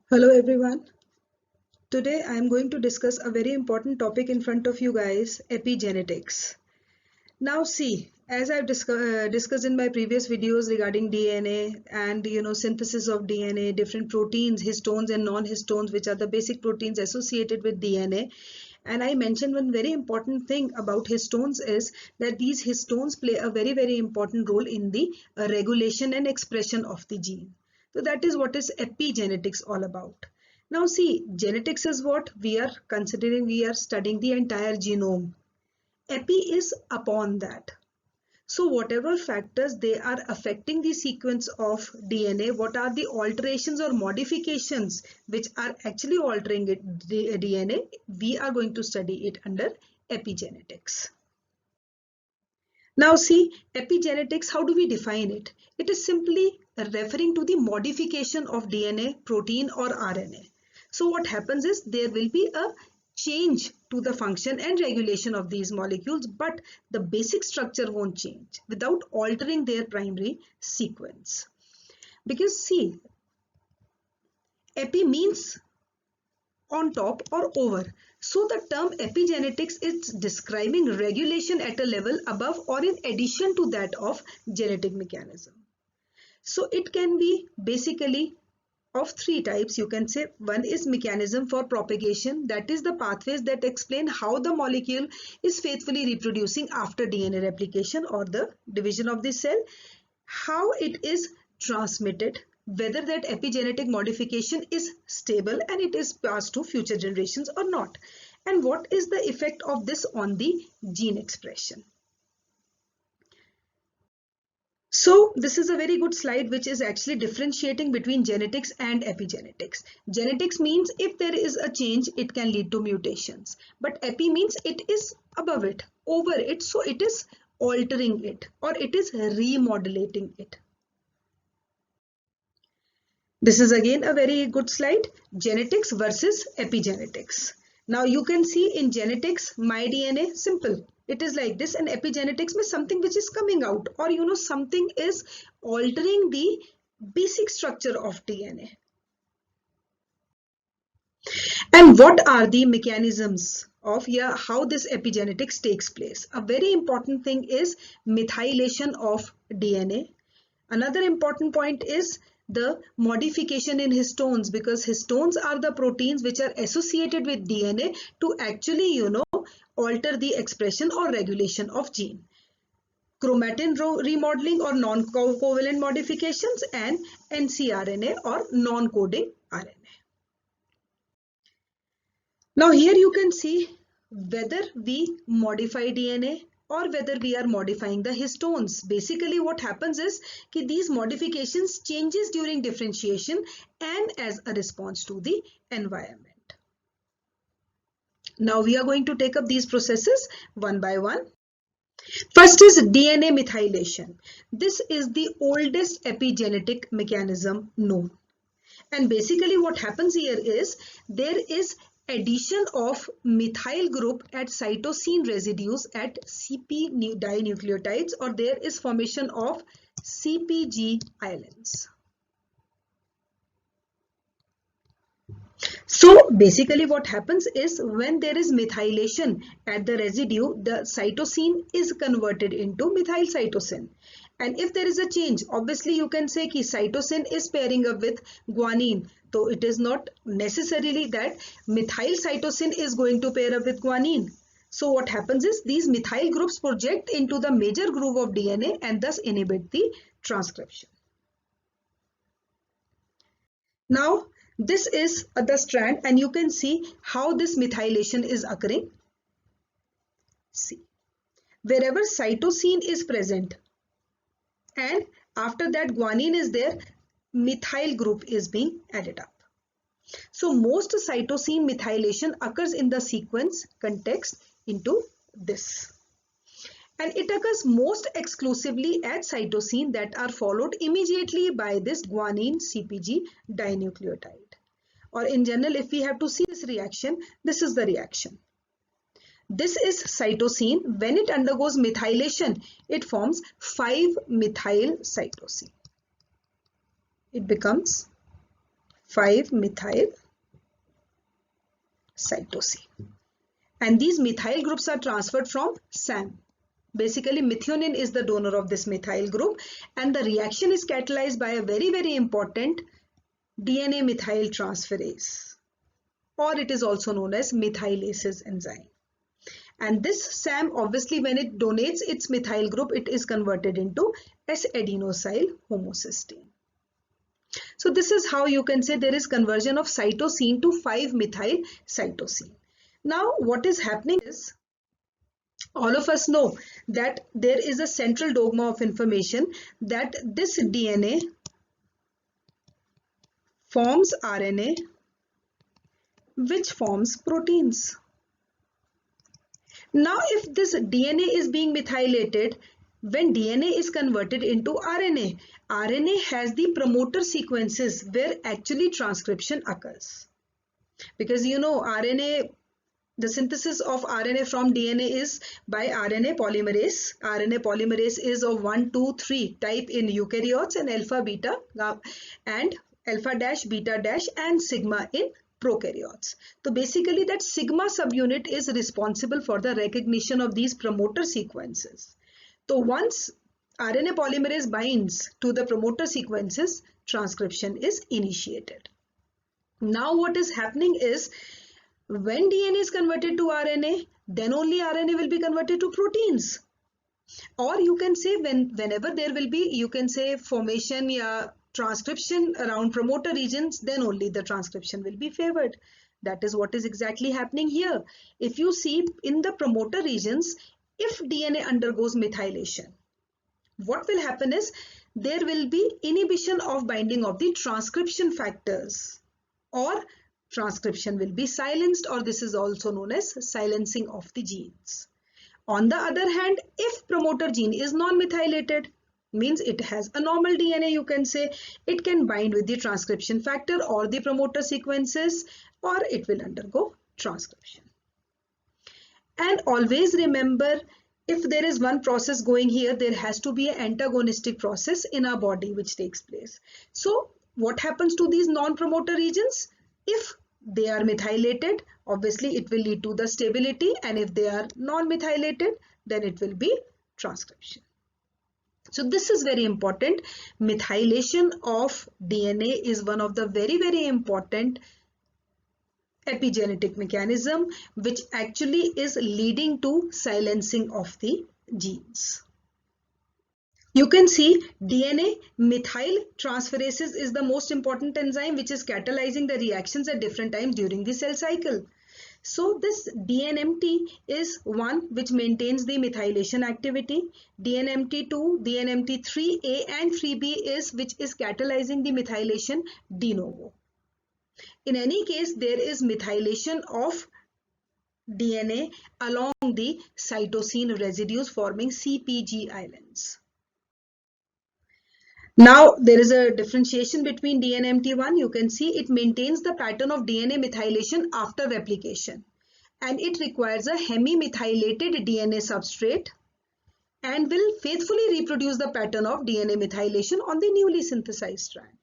Hello everyone. Today I am going to discuss a very important topic in front of you guys, epigenetics. Now see, as I've discussed in my previous videos regarding DNA and synthesis of DNA, different proteins, histones and non-histones, which are the basic proteins associated with DNA. And I mentioned one very important thing about histones is that these histones play a very important role in the regulation and expression of the gene. So that is what is epigenetics all about. Now see, genetics is what we are considering. We are studying the entire genome. Epi is upon that. So whatever factors they are affecting the sequence of DNA, what are the alterations or modifications which are actually altering the DNA, we are going to study it under epigenetics. Now see, epigenetics, how do we define it? It is simply referring to the modification of DNA, protein or RNA. So what happens is there will be a change to the function and regulation of these molecules, but the basic structure won't change without altering their primary sequence. Because see, epi means on top or over. So the term epigenetics is describing regulation at a level above or in addition to that of genetic mechanism. So it can be basically of three types. You can say one is mechanism for propagation, that is the pathways that explain how the molecule is faithfully reproducing after DNA replication or the division of the cell, how it is transmitted, whether that epigenetic modification is stable and it is passed to future generations or not, and what is the effect of this on the gene expression. So this is a very good slide which is actually differentiating between genetics and epigenetics. Genetics means if there is a change, it can lead to mutations. But epi means it is above it, over it, so it is altering it or it is remodulating it. This is again a very good slide, genetics versus epigenetics. Now you can see in genetics, my DNA, simple. It is like this, and epigenetics means something which is coming out or something is altering the basic structure of DNA. And what are the mechanisms of how this epigenetics takes place? A very important thing is methylation of DNA. Another important point is the modification in histones, because histones are the proteins which are associated with DNA to actually, alter the expression or regulation of gene. Chromatin remodeling or non-covalent modifications, and ncRNA or non-coding RNA. Now here you can see whether we modify DNA or whether we are modifying the histones. Basically what happens is that these modifications changes during differentiation and as a response to the environment. Now we are going to take up these processes one by one. First is DNA methylation. This is the oldest epigenetic mechanism known. And basically what happens here is there is addition of methyl group at cytosine residues at CP dinucleotides, or there is formation of CpG islands. So basically what happens is when there is methylation at the residue, the cytosine is converted into methyl cytosine. And if there is a change, obviously you can say that cytosine is pairing up with guanine. So it is not necessarily that methyl cytosine is going to pair up with guanine. So what happens is these methyl groups project into the major groove of DNA and thus inhibit the transcription. Now this is the strand and you can see how this methylation is occurring. See, wherever cytosine is present and after that guanine is there, methyl group is being added up. So most cytosine methylation occurs in the sequence context into this. And it occurs most exclusively at cytosine that are followed immediately by this guanine CpG dinucleotide. Or in general, if we have to see this reaction, this is the reaction. This is cytosine. When it undergoes methylation, it forms 5-methyl cytosine. It becomes 5-methyl cytosine. And these methyl groups are transferred from SAM. Basically, methionine is the donor of this methyl group, and the reaction is catalyzed by a very, very important DNA methyl transferase, or it is also known as methylase enzyme. And this SAM, obviously, when it donates its methyl group, it is converted into S-adenosyl homocysteine. So this is how you can say there is conversion of cytosine to 5-methyl cytosine. Now, what is happening is, all of us know that there is a central dogma of information that this DNA forms RNA, which forms proteins. Now, if this DNA is being methylated, when DNA is converted into RNA, RNA has the promoter sequences where actually transcription occurs. Because you know, RNA, the synthesis of RNA from DNA is by RNA polymerase. RNA polymerase is of 1, 2, 3 type in eukaryotes, and alpha, beta, and alpha dash, beta dash, and sigma in prokaryotes. So basically that sigma subunit is responsible for the recognition of these promoter sequences. So once RNA polymerase binds to the promoter sequences, transcription is initiated. Now what is happening is, when DNA is converted to RNA, then only RNA will be converted to proteins. Or you can say whenever there will be, you can say, formation or transcription around promoter regions, then only the transcription will be favored. That is what is exactly happening here. If you see in the promoter regions, if DNA undergoes methylation, what will happen is there will be inhibition of binding of the transcription factors, or transcription will be silenced, or this is also known as silencing of the genes. On the other hand, if promoter gene is non-methylated, means it has a normal DNA, you can say, it can bind with the transcription factor or the promoter sequences, or it will undergo transcription. And always remember, if there is one process going here, there has to be an antagonistic process in our body which takes place. So what happens to these non-promoter regions? If they are methylated, obviously it will lead to the stability, and if they are non-methylated, then it will be transcription. So this is very important. Methylation of DNA is one of the very, very important epigenetic mechanism which actually is leading to silencing of the genes. You can see DNA methyl transferases is the most important enzyme which is catalyzing the reactions at different times during the cell cycle. So this DNMT is one which maintains the methylation activity. DNMT2, DNMT3A and 3B is which is catalyzing the methylation de novo. In any case, there is methylation of DNA along the cytosine residues forming CpG islands. Now there is a differentiation between DNMT1. You can see it maintains the pattern of DNA methylation after replication, and it requires a hemimethylated DNA substrate and will faithfully reproduce the pattern of DNA methylation on the newly synthesized strand.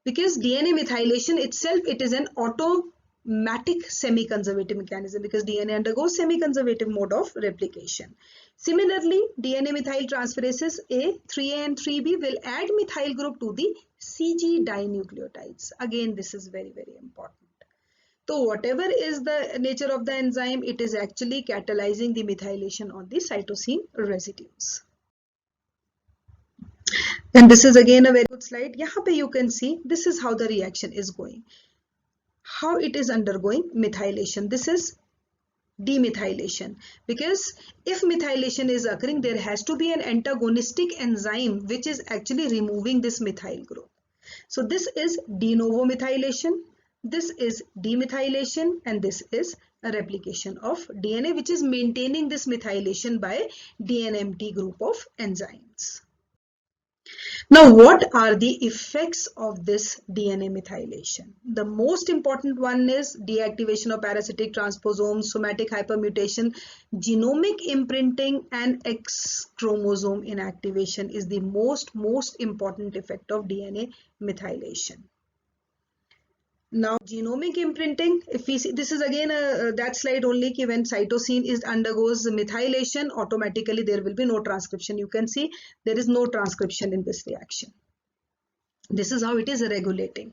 Because DNA methylation itself, it is an automatic semi-conservative mechanism, because DNA undergoes semi-conservative mode of replication. Similarly, DNA methyl transferases A, 3A and 3B will add methyl group to the CG dinucleotides. Again, this is very, very important. So whatever is the nature of the enzyme, it is actually catalyzing the methylation on the cytosine residues. And this is again a very good slide. Here you can see this is how the reaction is going. How it is undergoing methylation. This is demethylation, because if methylation is occurring, there has to be an antagonistic enzyme which is actually removing this methyl group. So this is de novo methylation, this is demethylation, and this is a replication of DNA which is maintaining this methylation by DNMT group of enzymes. Now, what are the effects of this DNA methylation? The most important one is deactivation of parasitic transposomes, somatic hypermutation, genomic imprinting, and X chromosome inactivation is the most important effect of DNA methylation. Now, genomic imprinting, if we see, this is again that slide only ki when cytosine is undergoes methylation, automatically there will be no transcription. You can see there is no transcription in this reaction. This is how it is regulating.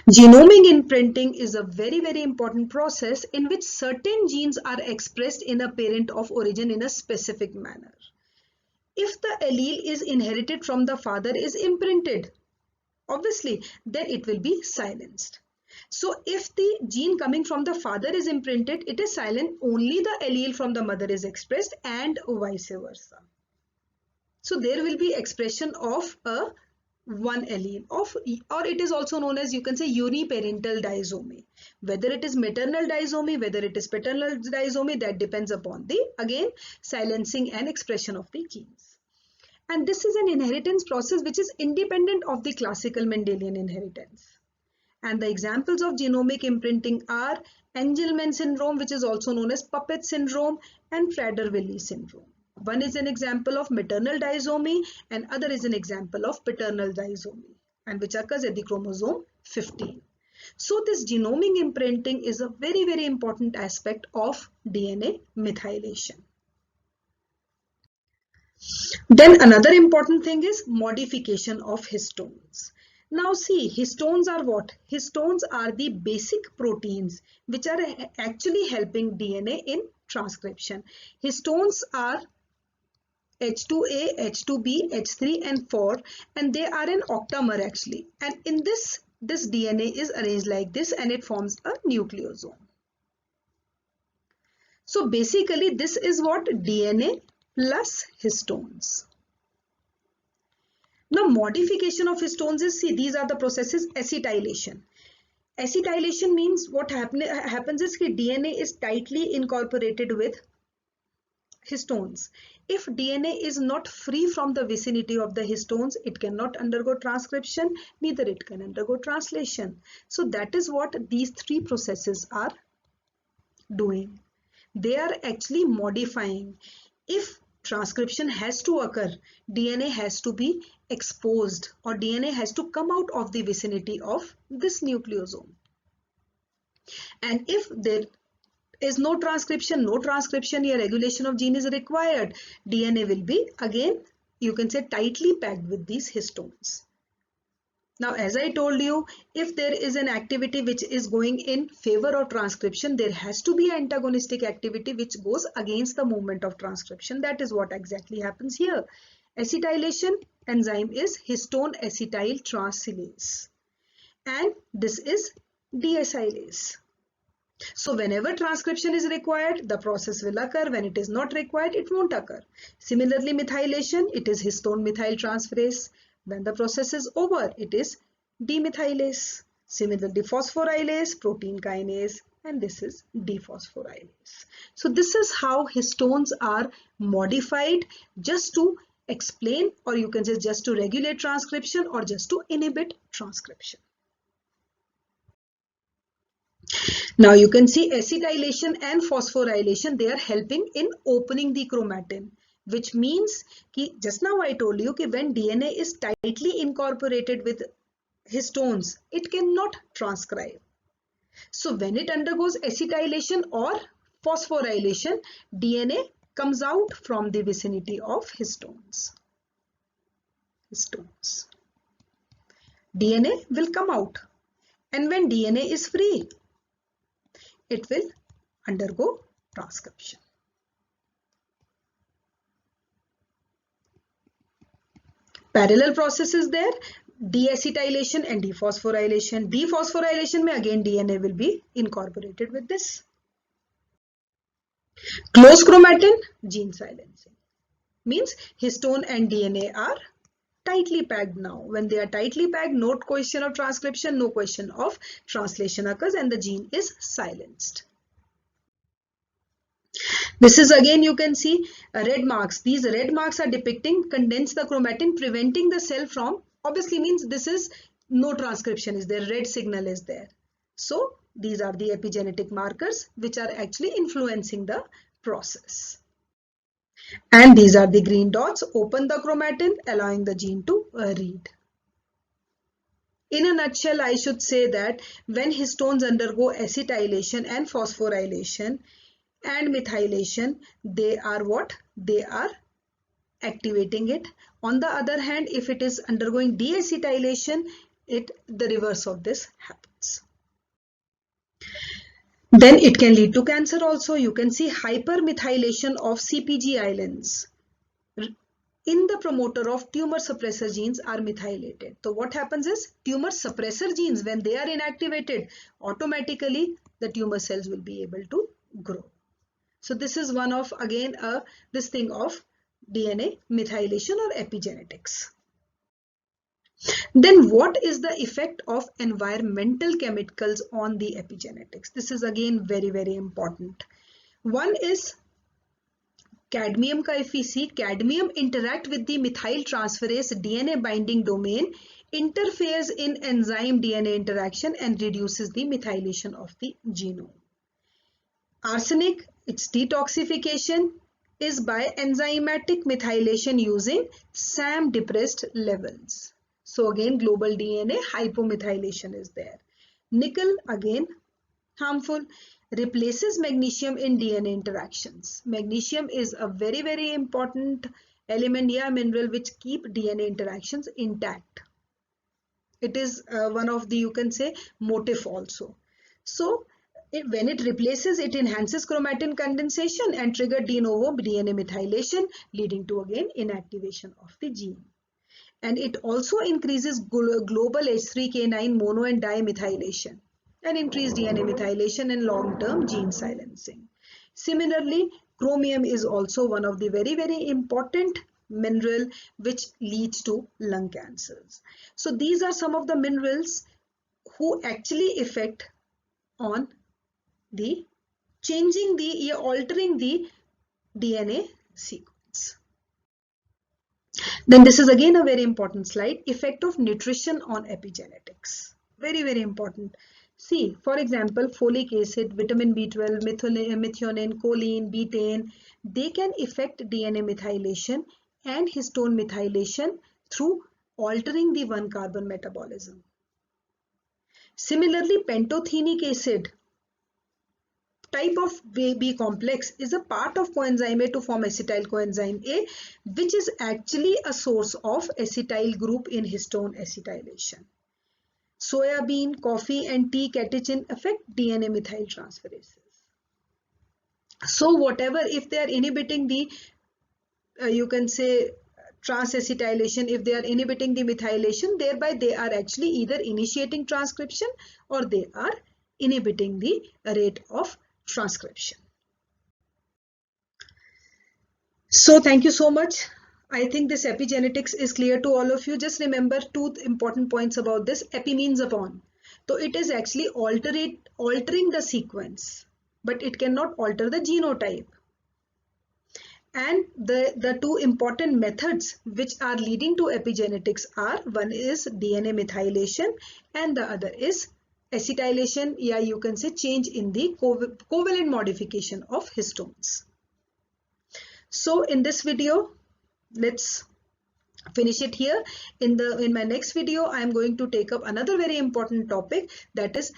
Genomic imprinting is a very important process in which certain genes are expressed in a parent of origin in a specific manner. If the allele is inherited from the father is imprinted, obviously, then it will be silenced. So if the gene coming from the father is imprinted, it is silent, only the allele from the mother is expressed and vice versa. So there will be expression of a one allele of, or it is also known as, you can say, uniparental disomy. Whether it is maternal disomy, whether it is paternal disomy, that depends upon the, again, silencing and expression of the genes. And this is an inheritance process which is independent of the classical Mendelian inheritance. And the examples of genomic imprinting are Angelman syndrome, which is also known as Puppet syndrome, and Prader-Willi syndrome. One is an example of maternal disomy and other is an example of paternal disomy, and which occurs at the chromosome 15. So this genomic imprinting is a very important aspect of DNA methylation. Then another important thing is modification of histones. Now see, histones are what? Histones are the basic proteins which are actually helping DNA in transcription. Histones are H2A, H2B, H3 and 4, and they are an octamer actually. And in this DNA is arranged like this and it forms a nucleosome. So basically this is what DNA plus histones. Now modification of histones is, see, these are the processes. Acetylation. Acetylation means what happens is that DNA is tightly incorporated with histones. If DNA is not free from the vicinity of the histones, it cannot undergo transcription, neither it can undergo translation. So that is what these three processes are doing. They are actually modifying. If transcription has to occur, DNA has to be exposed or DNA has to come out of the vicinity of this nucleosome. And if there is no transcription, here regulation of gene is required, DNA will be, again, you can say, tightly packed with these histones. Now, as I told you, if there is an activity which is going in favor of transcription, there has to be antagonistic activity which goes against the movement of transcription. That is what exactly happens here. Acetylation enzyme is histone acetyl translase, and this is deacylase. So whenever transcription is required, the process will occur. When it is not required, it won't occur. Similarly, methylation, it is histone methyl transferase. When the process is over, it is demethylase. Similarly, phosphorylase, protein kinase, and this is dephosphorylase. So this is how histones are modified just to explain, or you can say just to regulate transcription or just to inhibit transcription. Now you can see acetylation and phosphorylation, they are helping in opening the chromatin, which means कि just now I told you कि when DNA is tightly incorporated with histones, it cannot transcribe. So when it undergoes acetylation or phosphorylation, DNA comes out from the vicinity of histones. DNA will come out, and when DNA is free, it will undergo transcription. Parallel process is there, deacetylation and dephosphorylation. Dephosphorylation mein again DNA will be incorporated with this. Closed chromatin, gene silencing. Means histone and DNA are tightly packed now. When they are tightly packed, no question of transcription, no question of translation occurs, and the gene is silenced. This is again, you can see red marks. These red marks are depicting condense the chromatin, preventing the cell from, obviously means this is no transcription is there, red signal is there. So these are the epigenetic markers which are actually influencing the process. And these are the green dots, open the chromatin, allowing the gene to read. In a nutshell, I should say that when histones undergo acetylation and phosphorylation and methylation, they are what? They are activating it. On the other hand, if it is undergoing deacetylation, the reverse of this happens. Then it can lead to cancer also. You can see hypermethylation of CpG islands in the promoter of tumor suppressor genes are methylated. So what happens is tumor suppressor genes, when they are inactivated, automatically the tumor cells will be able to grow. So this is one of, again, this thing of DNA methylation or epigenetics. Then what is the effect of environmental chemicals on the epigenetics? This is again very, very important. One is cadmium ka if we see, cadmium interact with the methyl transferase DNA binding domain, interferes in enzyme DNA interaction and reduces the methylation of the genome. Arsenic, its detoxification is by enzymatic methylation using SAM depressed levels. So again, global DNA hypomethylation is there. Nickel, again harmful, replaces magnesium in DNA interactions. Magnesium is a very, very important element, mineral which keep DNA interactions intact. It is one of the, you can say, motif also. So when it replaces, it enhances chromatin condensation and trigger de novo DNA methylation, leading to again inactivation of the gene. And it also increases global H3K9 mono and dimethylation and increased DNA methylation and long-term gene silencing. Similarly, chromium is also one of the very, very important mineral which leads to lung cancers. So these are some of the minerals who actually affect on the changing the altering the DNA sequence. Then this is again a very important slide, effect of nutrition on epigenetics. Very, very important. See, for example, folic acid, vitamin B12, methionine, choline, betaine, they can affect DNA methylation and histone methylation through altering the 1-carbon metabolism. Similarly, pantothenic acid type of B complex is a part of coenzyme A to form acetyl coenzyme A, which is actually a source of acetyl group in histone acetylation. Soya bean, coffee and tea catechin affect DNA methyl transferases. So whatever, if they are inhibiting the, you can say, transacetylation, if they are inhibiting the methylation, thereby they are actually either initiating transcription or they are inhibiting the rate of transcription. So thank you so much. I think this epigenetics is clear to all of you. Just remember two important points about this. Epi means upon. So it is actually altering the sequence, but it cannot alter the genotype. And the two important methods which are leading to epigenetics are, one is DNA methylation and the other is acetylation, yeah, you can say change in the covalent modification of histones. So in this video, let's finish it here. In my next video, I am going to take up another very important topic, that is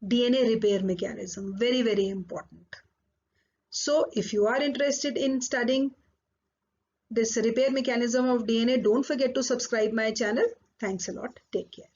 DNA repair mechanism. Very, very important. So if you are interested in studying this repair mechanism of DNA, don't forget to subscribe my channel. Thanks a lot. Take care.